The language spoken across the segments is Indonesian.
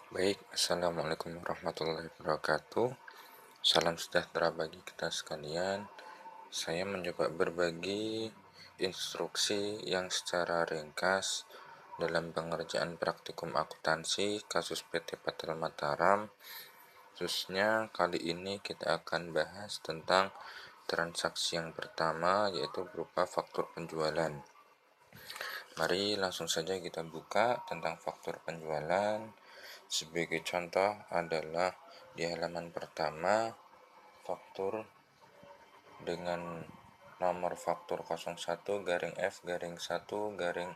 Baik, Assalamualaikum warahmatullahi wabarakatuh. Salam sejahtera bagi kita sekalian. Saya mencoba berbagi instruksi yang secara ringkas dalam pengerjaan praktikum akuntansi kasus PT Patel Mataram. Khususnya kali ini kita akan bahas tentang transaksi yang pertama, yaitu berupa faktur penjualan. Mari langsung saja kita buka tentang faktur penjualan. Sebagai contoh adalah di halaman pertama, faktur dengan nomor faktur 01 garing F garing 1 garing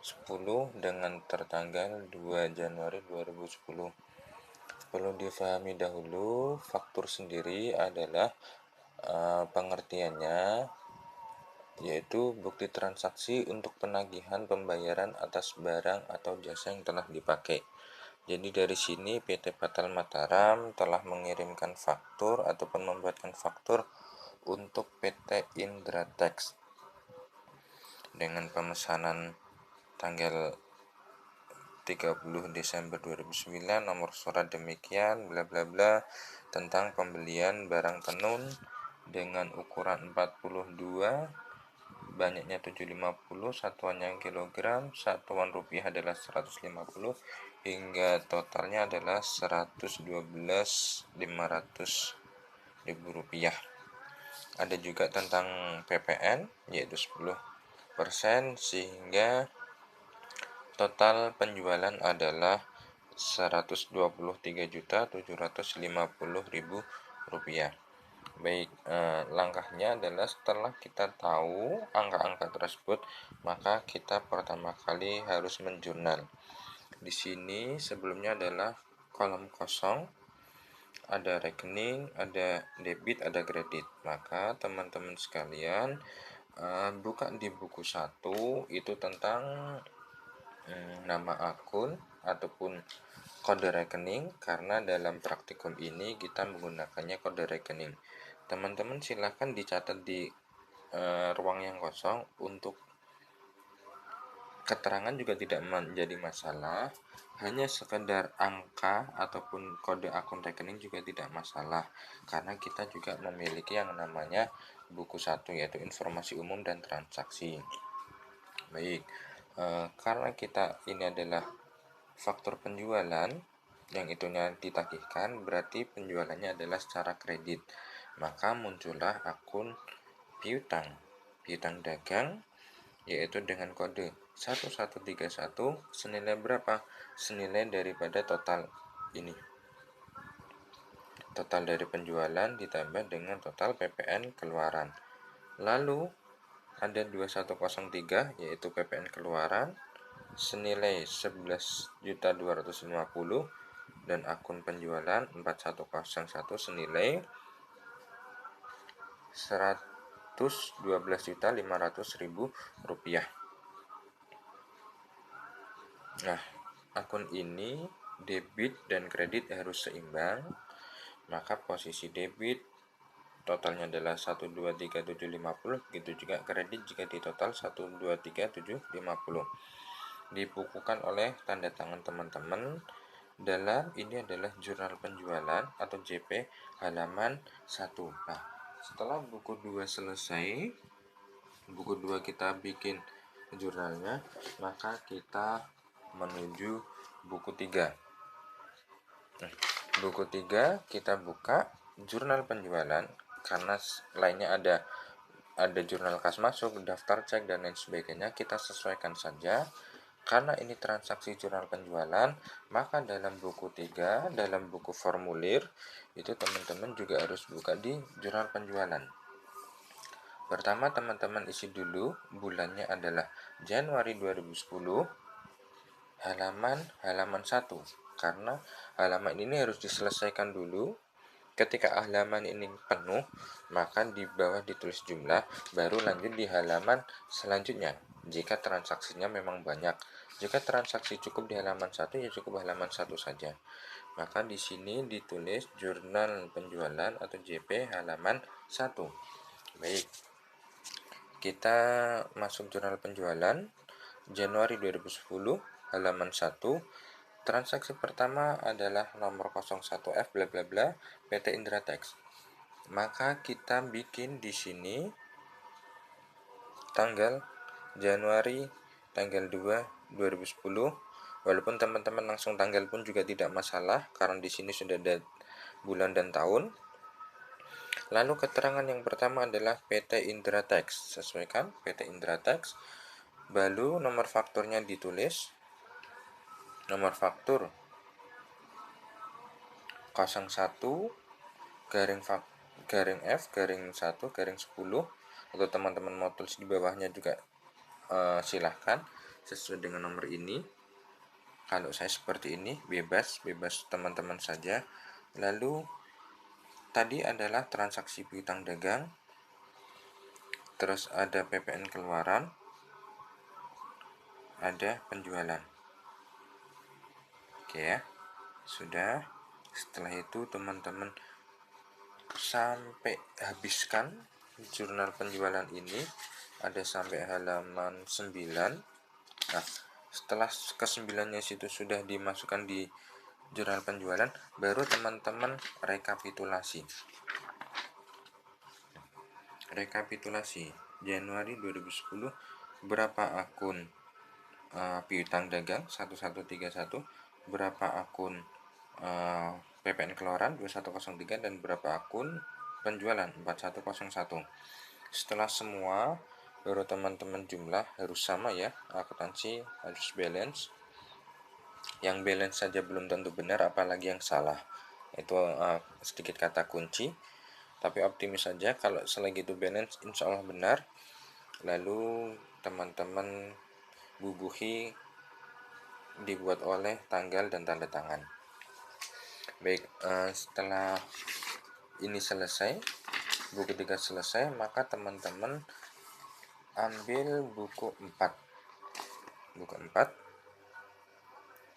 10 dengan tertanggal 2 Januari 2010. Perlu difahami dahulu, faktur sendiri adalah pengertiannya yaitu bukti transaksi untuk penagihan pembayaran atas barang atau jasa yang telah dipakai. Jadi dari sini PT Patel Mataram telah mengirimkan faktur ataupun membuatkan faktur untuk PT Indratex dengan pemesanan tanggal 30 Desember 2009, nomor surat demikian bla bla bla tentang pembelian barang tenun dengan ukuran 42, banyaknya 750, satuannya kilogram, satuan rupiah adalah 150, hingga totalnya adalah 112.500 rupiah. Ada juga tentang PPN yaitu 10%, sehingga total penjualan adalah 123.750.000 rupiah. Baik, langkahnya adalah setelah kita tahu angka-angka tersebut, maka kita pertama kali harus menjurnal. Di sini sebelumnya adalah kolom kosong, ada rekening, ada debit, ada kredit. Maka teman-teman sekalian buka di buku 1 itu tentang nama akun ataupun kode rekening, karena dalam praktikum ini kita menggunakannya kode rekening. Teman-teman silahkan dicatat di ruang yang kosong. Untuk keterangan juga tidak menjadi masalah, hanya sekedar angka ataupun kode akun rekening juga tidak masalah, karena kita juga memiliki yang namanya buku 1 yaitu informasi umum dan transaksi. Baik, karena kita ini adalah faktur penjualan yang itunya ditagihkan, berarti penjualannya adalah secara kredit, maka muncullah akun piutang dagang yaitu dengan kode 1131 senilai berapa? Senilai daripada total ini. Total dari penjualan ditambah dengan total PPN keluaran. Lalu ada 2103 yaitu PPN keluaran senilai 11.250 dan akun penjualan 4101 senilai 112.500.000 rupiah. Nah, akun ini debit dan kredit harus seimbang, maka posisi debit totalnya adalah 123.750, begitu juga kredit jika di total 123.750. Dibukukan oleh tanda tangan teman-teman dalam ini adalah jurnal penjualan atau JP halaman 1. Nah, setelah buku 2 selesai, buku 2 kita bikin jurnalnya, maka kita menuju buku 3. Buku 3 kita buka jurnal penjualan, karena lainnya ada jurnal kas masuk, daftar cek dan lain sebagainya, kita sesuaikan saja. Karena ini transaksi jurnal penjualan, maka dalam buku 3, dalam buku formulir itu teman-teman juga harus buka di jurnal penjualan. Pertama teman-teman isi dulu bulannya adalah Januari 2010, halaman 1, karena halaman ini harus diselesaikan dulu. Ketika halaman ini penuh, maka di bawah ditulis jumlah, baru lanjut di halaman selanjutnya jika transaksinya memang banyak. Jika transaksi cukup di halaman 1, ya cukup halaman 1 saja. Maka di sini ditulis jurnal penjualan atau JP halaman 1. Baik, kita masuk jurnal penjualan Januari 2010 halaman 1. Transaksi pertama adalah nomor 01F bla bla bla PT Indratex. Maka kita bikin di sini tanggal Januari tanggal 2 2010. Walaupun teman-teman langsung tanggal pun juga tidak masalah karena di sini sudah ada bulan dan tahun. Lalu keterangan yang pertama adalah PT Indratex. Sesuaikan PT Indratex. Lalu nomor fakturnya ditulis. Nomor faktur 01 garing F garing 1 garing 10, atau teman-teman mau tulis di bawahnya juga silahkan sesuai dengan nomor ini. Kalau saya seperti ini bebas teman-teman saja. Lalu tadi adalah transaksi piutang dagang, terus ada PPN keluaran, ada penjualan. Oke ya, sudah. Setelah itu teman-teman sampai habiskan jurnal penjualan ini, ada sampai halaman 9. Nah, setelah ke-9-nya situ sudah dimasukkan di jurnal penjualan, baru teman-teman rekapitulasi. Januari 2010 berapa akun piutang dagang 1131, berapa akun PPN keluaran 2103, dan berapa akun penjualan 4101. Setelah semua, baru teman-teman jumlah harus sama ya, akuntansi harus balance. Yang balance saja belum tentu benar, apalagi yang salah. Itu sedikit kata kunci. Tapi optimis saja, kalau selagi itu balance insya Allah benar. Lalu teman-teman bubuhi dibuat oleh tanggal dan tanda tangan. Baik, setelah ini selesai, buku 3 selesai, maka teman-teman ambil buku 4. Buku 4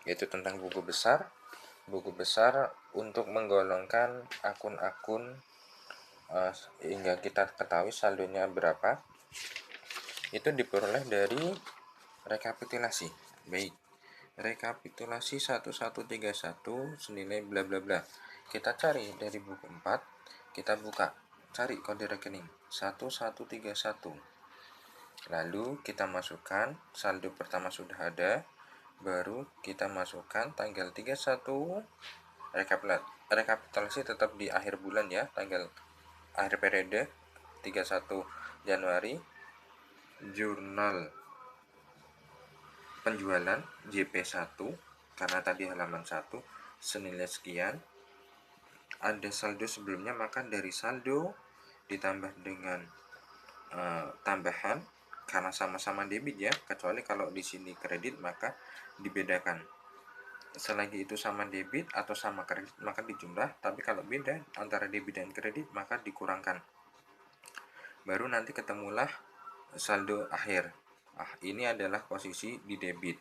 yaitu tentang buku besar. Buku besar untuk menggolongkan akun-akun hingga kita ketahui saldonya berapa. Itu diperoleh dari rekapitulasi. Baik, rekapitulasi 1131 senilai bla bla bla. Kita cari dari buku 4, kita buka, cari kode rekening 1131. Lalu kita masukkan saldo pertama sudah ada, baru kita masukkan tanggal 31. Rekapitulasi tetap di akhir bulan ya, tanggal akhir periode 31 Januari. Jurnal penjualan JP1 karena tadi halaman 1 senilai sekian. Ada saldo sebelumnya, maka dari saldo ditambah dengan tambahan karena sama-sama debit ya, kecuali kalau di sini kredit maka dibedakan. Selagi itu sama debit atau sama kredit maka dijumlah, tapi kalau beda antara debit dan kredit maka dikurangkan. Baru nanti ketemulah saldo akhir. Ini adalah posisi di debit.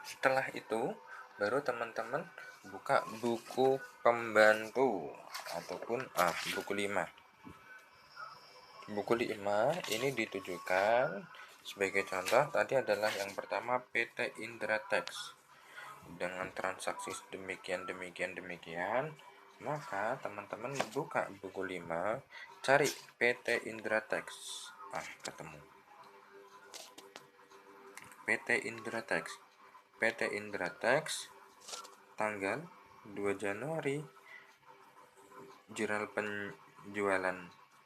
Setelah itu baru teman-teman buka buku pembantu ataupun buku 5. Buku 5 ini ditujukan sebagai contoh. Tadi adalah yang pertama PT Indratex dengan transaksi demikian, maka teman-teman buka buku 5, cari PT Indratex. Ketemu PT Indratex tanggal 2 Januari, jurnal penjualan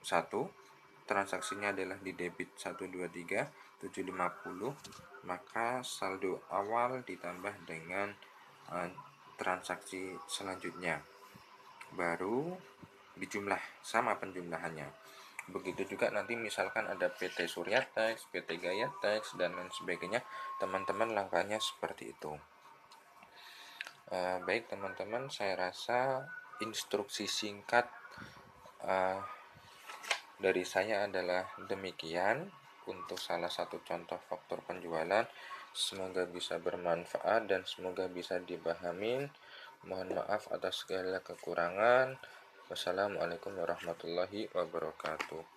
1, transaksinya adalah di debit 123 750, maka saldo awal ditambah dengan transaksi selanjutnya, baru dijumlah sama penjumlahannya. Begitu juga nanti misalkan ada PT Suryatex, PT Gayatex, dan lain sebagainya, teman-teman langkahnya seperti itu. Baik teman-teman, saya rasa instruksi singkat dari saya adalah demikian untuk salah satu contoh faktor penjualan. Semoga bisa bermanfaat dan semoga bisa dipahami. Mohon maaf atas segala kekurangan. Wassalamualaikum warahmatullahi wabarakatuh.